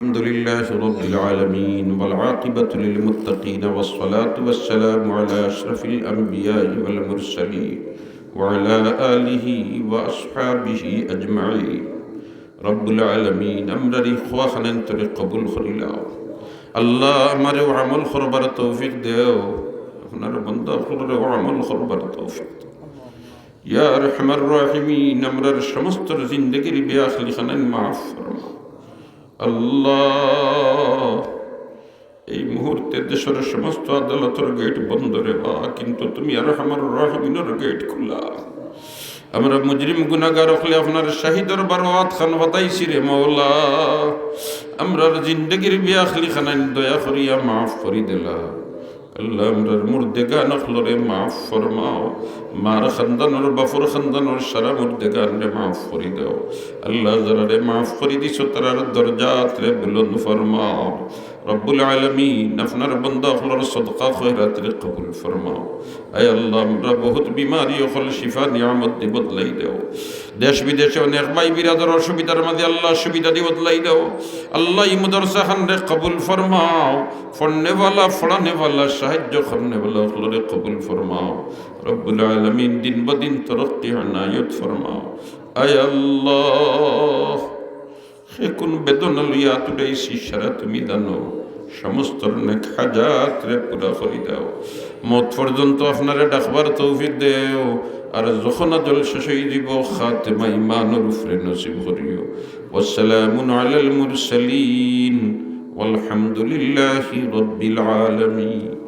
الحمد لله رب العالمين والعاقبة للمتقين والصلاة والسلام على أشرف الأنبياء والمرسلين وعلى آله وأصحابه أجمعين رب العالمين أمري خواخنا انتري قبول خليلاو الله أمري وعمل خربر توفيق ديو أفنار بندا خربر وعمل خربر توفيق يا أرحم الراحمين أمرر شمستر زندگي بياخلي خنن معفر আল্লাহ, এই মুহূর্তে দেশের সমস্ত আদালতের গেট বন্ধ রে বা, কিন্তু তুমি আর আমার রাহিমিনের গেট খোলা। আমরা মুজরিম গুনাহগার হলে আপনার শাহিদর বারওয়াত খান বাতাইছি রে মওলা। আমরার জিন্দগির বিয়াখলি খানান দয়া করিয়া মাফ করি দিলা। আল্লাহ আমরার মুর্দেগান আখলরে মাফ ফরমাও। মার খানদানোর বাফর খানদানোর সারা মুর্দেগান রে মাফ করি দাও। আল্লাহ যারা রে মাফ করি দিছো তারার দরজাত রে বুলন্দ ফরমাও। রব্বুল আলামিন আপনার বান্দা আখলর সদকা খয়রাত রে কবুল ফরমাও। আয় আল্লাহ, আমরা বহুত বিমারি হল শিফা নিয়ামত দি বদলাই দাও। দেশ বিদেশে অনেক ভাই বিরাদার অসুবিধার মাঝে আল্লাহ সুবিধা দি বদলাই দাও। আল্লাহ এই মাদ্রাসা খান রে কবুল ফরমাও। পড়নেওয়ালা পড়ানেওয়ালা সাহায্য করনেওয়ালা হলরে কবুল ফরমাও। রব্বুল আলামিন দিন বদিন তরক্কি আনায়ত ফরমাও। আয় আল্লাহ, সে কোন বেদনা লইয়া তুলাইছি সারা তুমি জানো। সমস্ত নেক হাজাত রে পুরা করি দাও। মত পর্যন্ত আপনারে ডাকবার তৌফিক দেও। আর যখন আজল শেষ হয়ে দিব খাতেমা ইমানের উপরে নসিব করিও। ওয়াসসালামুন আলাল মুরসালিন ওয়ালহামদুলিল্লাহি রাব্বিল আলামিন।